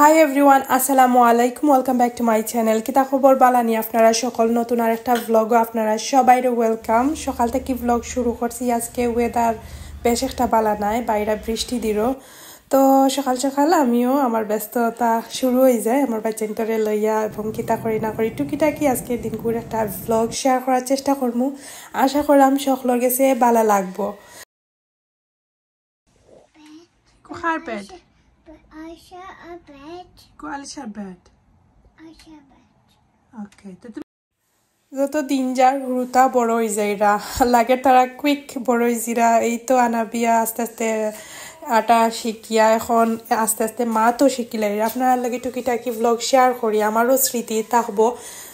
Hi everyone, আসসালামু আলাইকুম। Welcome back to my channel. কিতা খবর বালানি আপনারা সকল, নতুন আর একটা ব্লগও আপনারা সবাইরে ওয়েলকাম। সকাল থেকে ব্লগ শুরু করছি। আজকে ওয়েদার বেশ একটা বালা নাই, বাইরে বৃষ্টি দিল। তো সকাল সকাল আমিও আমার ব্যস্ততা শুরু হয়ে যায় আমার বাচ্চাটারে লইয়া, এবং কিতা করি না করি টুকিটাকি আজকে দিনকুর একটা ব্লগ শেয়ার করার চেষ্টা করবো। আশা করলাম সকলের গেছে বালা লাগবো। কার্পেট যত দিন যার হুরুতা বড় হয়ে যায়রা লাগে, তারা কুইক বড় হয়েছিরা। এই তো আনাবিয়া আস্তে আস্তে আটা শিখিয়া, এখন আস্তে আস্তে মা তো শিখিলাই। আপনারা লাগে টুকিটাকি ব্লগ শেয়ার করি, আমারও স্মৃতি থাকবো,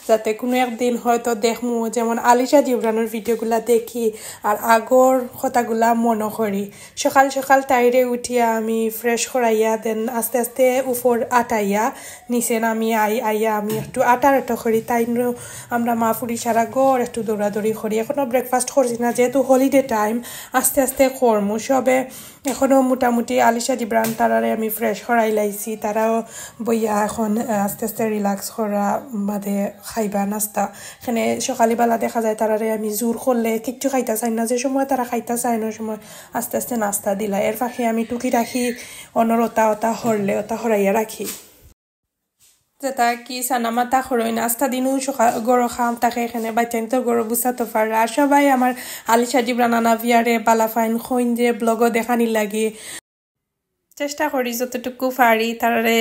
যাতে কোনো একদিন হয়তো দেখমু যেমন আলিশা জিবরানোর ভিডিওগুলা দেখি আর আগর কথাগুলা মনে করি। সকাল সকাল তাইরে উঠিয়া আমি ফ্রেশ করাইয়া দেন আস্তে আস্তে উপর আটাইয়া নিচে নামি আইয়া আমি একটু আটা করি। তাই আমরা মা ফুরি সারা গড় একটু দৌড়াদৌড়ি করি। এখনও ব্রেকফাস্ট করছি না, যেহেতু হলিডে টাইম, আস্তে আস্তে করমু সবে। এখনও মোটামুটি আলিশা জিবরান তারারে আমি ফ্রেশ করাই লাইছি, তারাও বইয়া এখন আস্তে আস্তে রিল্যাক্স করা বাদে খাইবা নাস্তা। এখানে সকালবেলা দেখা যায় তারারে আমি জোর করলে কিচ্ছু খাইতে চাই না, যে সময় তারা খাইতে চায় না সময় আস্তে আস্তে নাস্তা দিলা। এর ফাঁকে আমি টুকি রাখি অনরতা ওটা হরলে ওটা হরাইয়া রাখি, যেটা কি সানামাতা খরই নাস্তা দিনও সকাল গরো খাম তাকে এখানে বাচ্চান তো গরো বুঝাতে পারে। আর সবাই আমার আলিশা জিবরান আনাভিয়ারে বালাফাইন খইন যে ব্লগও দেখানি লাগে, চেষ্টা করি যতটুকু পারি তারারে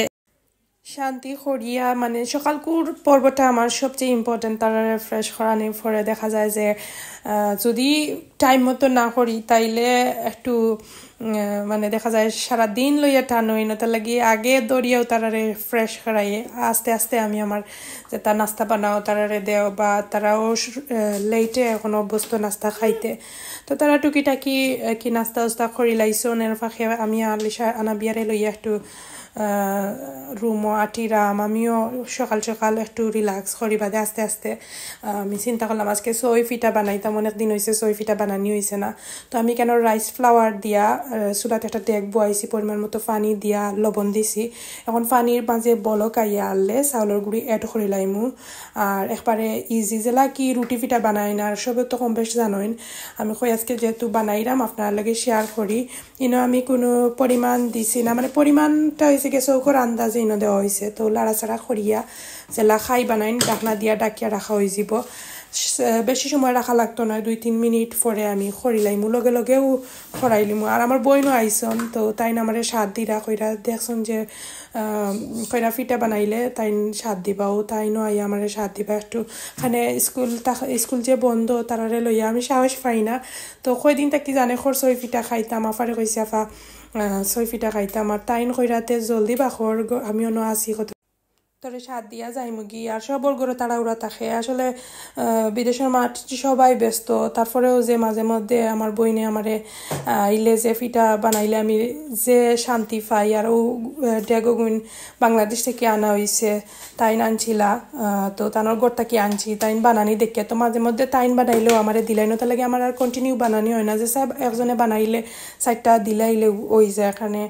শান্তি করিয়া, মানে সকালকুর পর্বটা আমার সবচেয়ে ইম্পর্টেন্ট। তারা ফ্রেশ করানোর পরে দেখা যায় যে যদি টাইম মতো না করি তাইলে একটু মানে দেখা যায় সারাদিন লইয়া টান হই না, তার লাগি আগে দৌড়িয়াও তারারে ফ্রেশ করাইয়ে আস্তে আস্তে আমি আমার যেটা নাস্তা বানাও তারারে দেও, বা তারাও লেটে এখন অভ্যস্ত নাস্তা খাইতে। তো তারা টুকিটাকি কি নাস্তা উস্তা করি লাইছো। এর ফাঁকে আমি আলিশা আনাবিয়ারে লইয়া একটু রুমও আটিরাম, আমিও সকাল সকাল একটু রিল্যাক্স করি বাদে আস্তে আস্তে আমি চিন্তা করলাম আজকে সই পিঠা বানাইতাম, অনেক দিন হয়েছে সই পিঠা বানানি হয়েছে না। তো আমি কেন রাইস ফ্লাওয়ার দিয়া চুলাতে একটা ডেক বয়াইছি, পরিমাণ মতো পানি দিয়া লবণ দিছি। এখন পানির মাঝে বলক আইয়া আনলে চাউলের গুঁড়ি এড করে লাইমু। আর একবারে ইজি জেলা কি রুটি পিঠা বানাই না, আর সবে তো কম বেশ জানোইন। আমি কই আজকে যেহেতু বানাইলাম আপনার লাগে শেয়ার করি। ইনো আমি কোনো পরিমাণ দিছি না, মানে পরিমাণটা হয়েছে গিয়ে চৌকর আন্দাজে ইনো দেওয়া হয়েছে। তো লাড়াচাড়া করিয়া জেলা খাই বানাইন ডাকনা দিয়া ডাকিয়া রাখা হয়ে যাব। বেশি সময় রাখা লাগতো না, 2-3 মিনিট পরে আমি খরিলাইমু, লগে লগেও খরাইলিমু। আর আমার বইনও আইসন, তো তাই না আমার স্বাদ দিরা কইরা দেখছন যে কইরা পিঠা বানাইলে তাই স্বাদ দিবাও, তাই ন আইয়া আমার স্বাদ দিবা একটু। খানে স্কুল যে বন্ধ তারারে লইয়া আমি সাহস পাই না। তো কয়দিন তাকি জানে খর ছয় পিঠা খাইতাম, আফারে কইছে আফা ছয় পিঠা খাইতাম। আর তাইন কইরাতে জলদি বাখর আমিও ন আসি কত তোরে সাত দিয়া যাই মুগি। আর সবর গড়ে তাড়াউড়া থাকে আসলে, বিদেশের মাঠ সবাই ব্যস্ত। তারপরেও যে মাঝে মধ্যে আমার বইনে আমারে ইলে যে ফিটা বানাইলে আমি যে শান্তি পাই। আর ও ডেগোগুন বাংলাদেশ থেকে আনা হয়েছে, তাইন আনছিলা, তো তানোর গড়টা কি আনছি তাইন বানানি দেখে। তো মাঝে মধ্যে তাইন বানাইলেও আমারে দিলাই না, তার লাগে আমার আর কন্টিনিউ বানানি হয় না, যে সব একজনে বানাইলে সাইডটা দিলাইলে ওই যে এখানে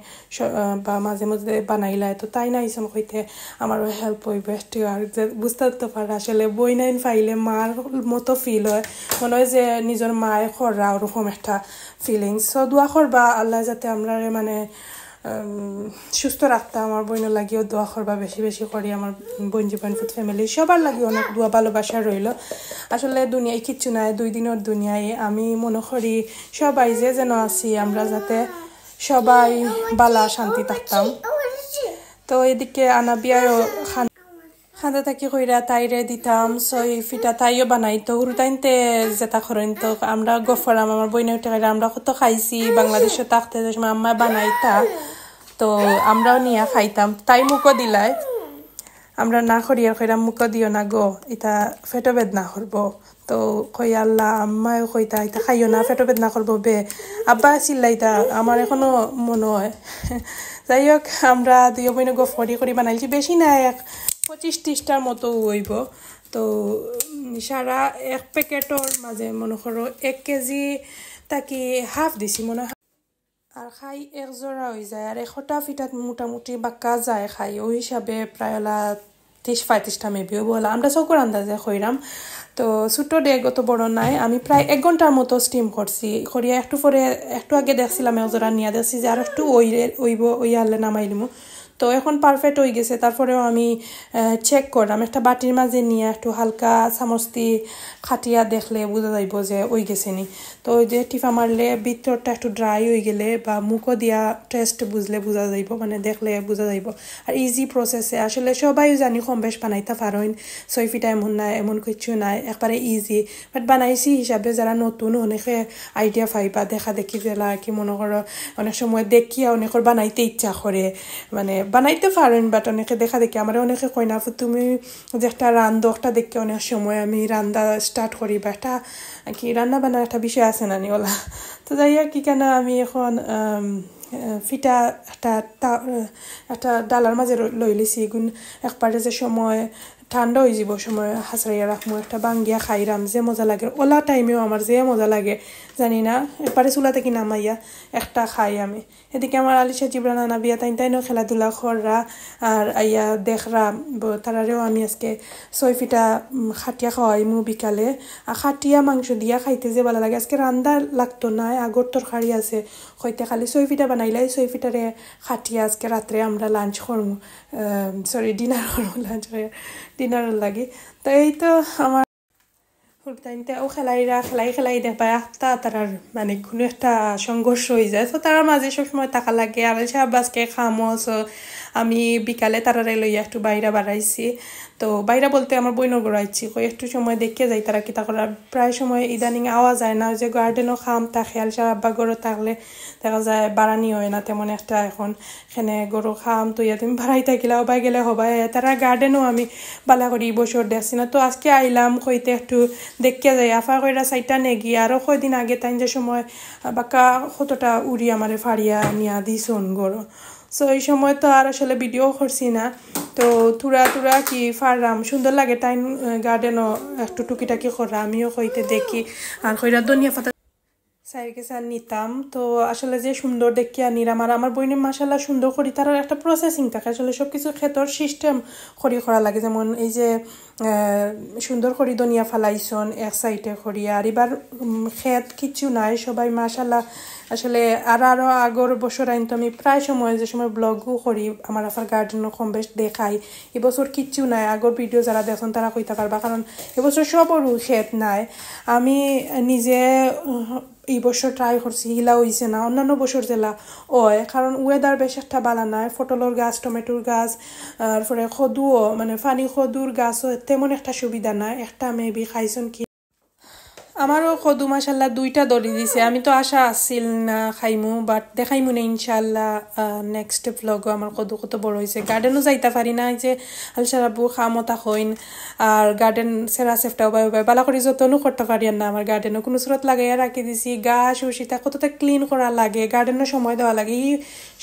বা মাঝে মধ্যে বানাইলায়। তো তাই না ইসম হইতে আমারও হেল্প হইবে একটু। আর বুঝতে তো পারে আসলে বই নাইন পাইলে মার মতো ফিল হয়, মনে হয় যে নিজের মায়ে খররা ওরকম একটা ফিলিংস। সো দোয়া করবা আল্লাহ যাতে আমরা মানে সুস্থ রাখতে। আমার বইনের লাগিও দোয়া করবা বেশি বেশি করি। আমার বোন জীবন ফুড ফ্যামিলি সবার লাগে অনেক দোয়া ভালোবাসা রইল। আসলে দুনিয়ায় কিচ্ছু নাই, 2 দিনের দুনিয়ায় আমি মনে করি সবাই যে যেন আছি আমরা যাতে সবাই বালা শান্তি থাকতাম। তো এদিকে আনাবিয়ারও খান্দা থাকি কইরা তাইরে দিতাম সই ফিটা, তাইও বানাইতো হুরুতাইনতে যেটা করেন। তো আমরা গফরাম আমার বইনে উঠে আমরা কত খাইছি বাংলাদেশে থাকতে, যে সময় আম্মা বানাইতা তো আমরাও নিয়ে খাইতাম। তাই মুখও দিলাই, আমরা না করি আর কইরা মুখও দিও না গো, এটা ফেটো বেদনা করবো। তো কই আল্লাহ আম্মাও কইতা এটা খাইও না ফেটো বেদনা করবো বে, আব্বা চিল্লাইতা আমার এখনো মনে হয়। যাই হোক আমরা 2 বইনে গফরি করি বানাইছি, বেশি না 25-30টার মতো হইব। তো সারা 1 প্যাকেটর মাঝে মনে করো 1 কেজি তাকি হাফ দিছি মনে হয়। আর খাই এক জোড়া হয়ে যায় আর এশটা ফিটাত মোটামুটি বাক্কা যায় খাই ওই হিসাবে প্রায় 30-35টা মেবিও বলা আমরা চকুর আন্দাজে খইরাম তো ছোটো ডেগ অত বড় নাই আমি প্রায় 1 ঘন্টার মতো স্টিম করছি করিয়া একটু আগে দেখছিলাম এক জোড়া নিয়ে দেখছি যে আর একটু ওই আনলে নামাইলিমু তো এখন পারফেক্ট হয়ে গেছে তারপরেও আমি চেক করলাম একটা বাটির মাঝে নিয়ে একটু হালকা চামচ দিয়ে খাটিয়া দেখলে বোঝা যাইব যে ওই গেছে নি তো ওই যে টিফা মারলে ভিতরটা একটু ড্রাই হয়ে গেলে বা মুখও দিয়া টেস্ট বুঝলে বোঝা যাইব মানে দেখলে বোঝা যাইব আর ইজি প্রসেসে আসলে সবাই জানি কম বেশ বানাইতে পারেন সৈফিটা এমন নাই এমন কিছু নাই একবারে ইজি বাট বানাইছি হিসাবে যারা নতুন অনেকে আইডিয়া পাইবা দেখা দেখি জেলা কি মনে করো অনেক সময় দেখিয়া অনেকের বানাইতে ইচ্ছা করে মানে বানাইতে পারেন বাট অনেকে দেখা দেখি আমার অনেকে কই না তুমি যে একটা রান্ধো একটা দেখে অনেক সময় আমি রান্না স্টার্ট করি বা একটা কি রান্না বান্নার একটা বিষয় আছে না নিওলা তো যাই হোক কি কেন আমি এখন ফিটা একটা ডালার মাঝে লই লিছি এগুন একবারে যে সময় ঠান্ডা হয়ে যাব সময় হাসরাইয়া রাখবো একটা বাঙ্গিয়া খাইরাম যে মজা লাগে ওলা টাইমেও আমার যে মজা লাগে জানি না এরপরে চুলা থেকে নামাইয়া একটা খাই আমি এদিকে আমার আলিশা জিবরান আনাবিয়া তাইনও খেলাধুলা কররা আর আইয়া দেখরা তারারেও আমি আজকে 6 ফিটা খাটিয়া খাওয়াইমু বিকালে আর খাটিয়া মাংস দিয়া খাইতে যে ভালো লাগে আজকে রান্দা লাগতো না আগর তরকারি আছে হইতে খালি 6 ফিটা বানাইলাই 6 ফিটারে খাটিয়া আজকে রাত্রে আমরা লাঞ্চ করবো ডিনার করবো ডিনারের লাগে তো এই তো আমার হুলতাইনতে ও খেলাই দেখবা একটা তারার মানে কোনো একটা সংঘর্ষ হয়ে যায় তো তার মাঝে সবসময় টাকা লাগে আর আজকে খামো সো আমি বিকালে তারারে লইয়া একটু বাইরে বাড়াইছি তো বাইরে বলতে আমার বইনর গড়াইছি কই একটু সময় দেখে যাই তারা কিতা করার প্রায় সময় ইদানিং আওয়া যায় না যে গার্ডেনও খাম তা খেয়াল আব্বা গরু থাকলে দেখা যায় বাড়ানি হয় না তেমন একটা এখন এখানে গরু খাম তো ইয়া তুমি বাড়াই থাকিলা হবাই গেলে হবাই তারা গার্ডেনও আমি বালা করি বছর দেখছি না তো আজকে আইলাম কইতে একটু দেখিয়া যাই আফা কইরা সাইটা নেগি আরও কয়দিন আগে তাই যে সময় বাক্কা কতটা উড়ি আমারে ফাড়িয়া নিয়া দিছন গরু সো এই সময় তো আর আসলে ভিডিও করছি না তো তুরা কি ফাররাম সুন্দর লাগে তাই গার্ডেনও একটু টুকিটাকি করা আমিও কইতে দেখি আর কইরা ধনিয়া পাতা সাইডকে সার নিতাম তো আসলে যে সুন্দর দেখিয়া নিরাম আর আমার বইনের মাসাল্লাহ সুন্দর করি তার একটা প্রসেসিং থাকে আসলে সব কিছু ক্ষেতর সিস্টেম করা লাগে যেমন এই যে সুন্দর করি ধনিয়া ফালাইছন এক সাইডে করি আর এবার ক্ষেত কিছু নাই সবাই মাসাল্লাহ আসলে আরো আগর বছর আইন তো আমি প্রায় সময় যে সময় ব্লগও করি আমার আফার গার্ডেনও কম বেশ দেখাই এবছর কিচ্ছু নাই আগর ভিডিও যারা দেখুন তারা কইতে পারবা কারণ এবছর সবরও ক্ষেত নাই আমি নিজে এই বছর ট্রাই করছি হিলা হইছে না অন্যান্য বছর জেলা ওয় কারণ ওয়েদার বেশ একটা বালা নাই পটলের গাছ টমেটোর গাছ তারপরে খদুও মানে ফানি খদুর গাছও তেমন একটা সুবিধা নাই একটা মেবি খাইছন কি আমারও কদু মাশাল্লাহ 2টা দড়ি দিছে আমি তো আশা আসছিল না খাইমু বাট দেখাইমু না ইনশাল্লাহ নেক্সট ব্লগও আমার কদু কত বড় হয়েছে গার্ডেনও যাইতে পারি না যে আলসারাবু খামতা হইন আর গার্ডেন সেরা সেফটা উবাই বালা করি যতনও করতে পারি না আমার গার্ডেনও কোনো সুরত লাগাইয়া রাখি দিছি গাছ উচিতা কতটা ক্লিন করা লাগে গার্ডেনও সময় দেওয়া লাগে এই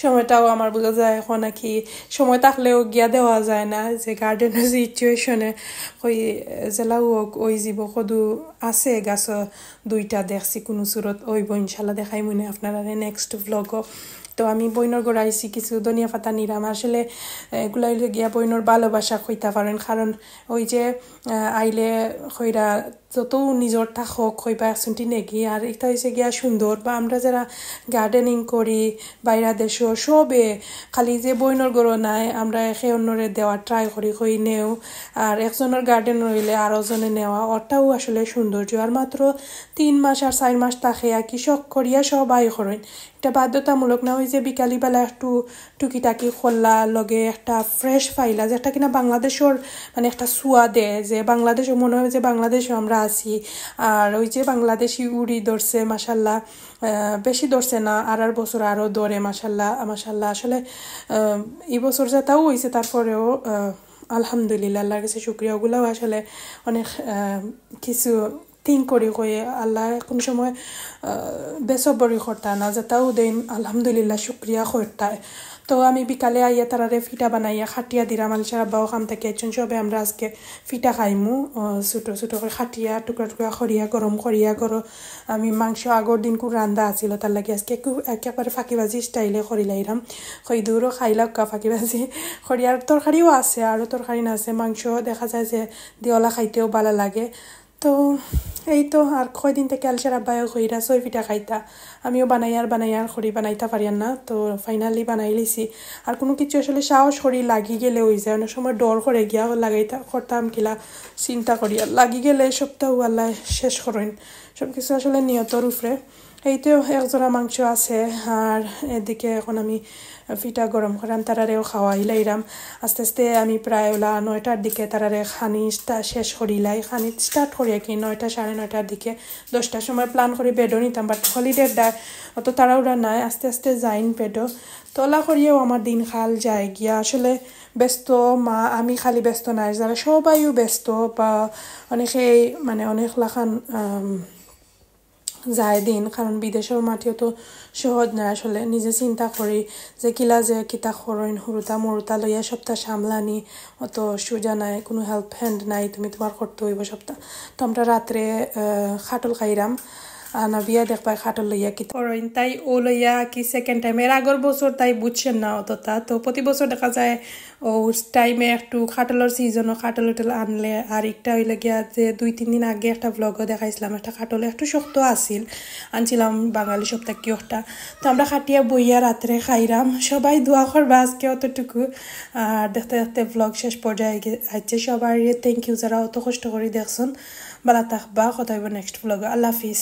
সময়টাও আমার বোঝা যায় এখন নাকি সময় থাকলেও গিয়া দেওয়া যায় না যে গার্ডেনের সিচুয়েশনে ওই জেলাও ওই জীব কদু আছে গাছ 2টা দেখছি কোনো সুরত ওইব ইনশাল্লাহ দেখাই মনে আপনারা নেক্সট ব্লগও তো আমি বইনর গড়াইছি কিছু ধনিয়া পাতা নিরাম আসলে এগুলাই গিয়া বইনর ভালোবাসা কইতা পারেন কারণ ওই যে আইলে কইরা যত নিজর থাকক কইবা একশনটি নেগি আর এটা হয়েছে গিয়া সুন্দর বা আমরা যারা গার্ডেনিং করি বাইরা দেশও সবে খালি যে বইনর গড়ো নাই আমরা একে অন্যরে দেওয়া ট্রাই করি কই নেও আর একজনের গার্ডেন রইলে আরো জনে নেওয়া ওটাও আসলে সৌন্দর্য আর মাত্র 3 মাস আর 4 মাস থাকে আর কি শখ করিয়া সবাই করেন এটা বাধ্যতামূলক না ওই যে বিকালিবেলা একটু টুকিটাকি খোলা লগে একটা ফ্রেশ ফাইলা যেটা কিনা বাংলাদেশের মানে একটা সুয়া দেয় যে বাংলাদেশও মনে হয় যে বাংলাদেশও আমরা আছি আর ওই যে বাংলাদেশি উড়ি ধরছে মাসাল্লাহ বেশি ধরছে না আর বছর আরও ধরে মাসাল্লাহ আসলে এই বছর যেটাও হয়েছে তারপরেও আলহামদুলিল্লাহ আল্লাহর কাছে শুকরিয়া ওগুলাও আসলে অনেক কিছু থিঙ্ক করি কই আল্লাহ কোন সময় বেসবরি করতা না যেটাও দেন আলহামদুলিল্লাহ শুক্রিয়া করতায় তো আমি বিকালে আইয়া তারারে ফিটা বানাইয়া খাটিয়া দিলাম আলসার আব্বাও খাম থেকে একজন সবে আমরা আজকে ফিটা খাইমু ছোটো ছোটো করে খাটিয়া টুকরা টুকরা খরিয়া গরম করিয়া করো আমি মাংস আগর দিন খুব রান্দা আছিল তার লাগে আজকে একেবারে ফাঁকিবাজি স্টাইলে করি লাইলাম খই দূরও খাইলাম ফাঁকিবাজি খরিয়ার তরকারিও আছে আরও তরকারি না আছে মাংস দেখা যায় যে দিওলা খাইতেও ভালো লাগে তো এই তো আর কয়দিন থেকে আলসার আব্বাইও কইরা ছয় পিঠা খাইতা আমিও বানাইয়ার খড়ি বানাইতে পারিয়ার না তো ফাইনালি বানাই লিছি আর কোনো কিছু আসলে সাহস করি লাগি গেলে হয়ে যায় অনেক সময় ডর করে গিয়া লাগাইতা করতাম কিলা চিন্তা করি আর লাগি গেলে সপ্তাহ আল্লাহ শেষ করেন সব কিছু আসলে নিয়তর উপরে এইতো একজোড়া মাংস আছে আর এদিকে এখন আমি ফিটা গরম করাম তারারেও খাওয়াই লাইরাম আস্তে আস্তে আমি প্রায় ওলা 9টার দিকে তারারে খানিটা শেষ করিলাই খানি স্টার্ট করি আর কি 9টা 9:30টার দিকে 10টার সময় প্ল্যান করে বেডও নিতাম বাট হলিডের ডায় অত তাড়াহুড়া নাই আস্তে আস্তে যাইন বেডও তোলা করিয়েও আমার দিন খাল যায় গিয়া আসলে ব্যস্ত মা আমি খালি ব্যস্ত নাই যারা সবাইও ব্যস্ত বা অনেকেই মানে অনেক লাখান যায় দিন কারণ বিদেশের মাটিও তো সহজ না আসলে নিজে চিন্তা করি যে কিলা যে কিতা খরইন হুরুতা মুরুতা লইয়া সপ্তাহ সামলানি অত সোজা নাই কোনো হেল্প হ্যান্ড নাই তুমি তোমার করতে হইব সপ্তাহ তো আমরা রাত্রে খাটল খাইরাম আনাবিয়া দেখবাই খাটল লইয়া কি করইন তাই ও লইয়া কি সেকেন্ড টাইম এর আগর বছর তাই বুঝছেন না অতটা তো প্রতি বছর দেখা যায় ও টাইমে একটু খাটলের সিজনও খাটল হোটেল আনলে আর একটা হইলে গিয়া যে 2-3 দিন আগে একটা ব্লগও দেখাইছিলাম একটা খাটলে একটু শক্ত আসিল আনছিলাম বাঙালি সপ্তাহ কি একটা তো আমরা খাটিয়া বইয়া রাত্রে খাইরাম সবাই দোয়া করবা আজকে অতটুকু আর দেখতে দেখতে ব্লগ শেষ পর্যায়ে আইছে সবাই থ্যাংক ইউ যারা অত কষ্ট করে দেখছেন ভালো থাকবা কথা হইব নেক্সট ব্লগে আল্লাহ হাফিজ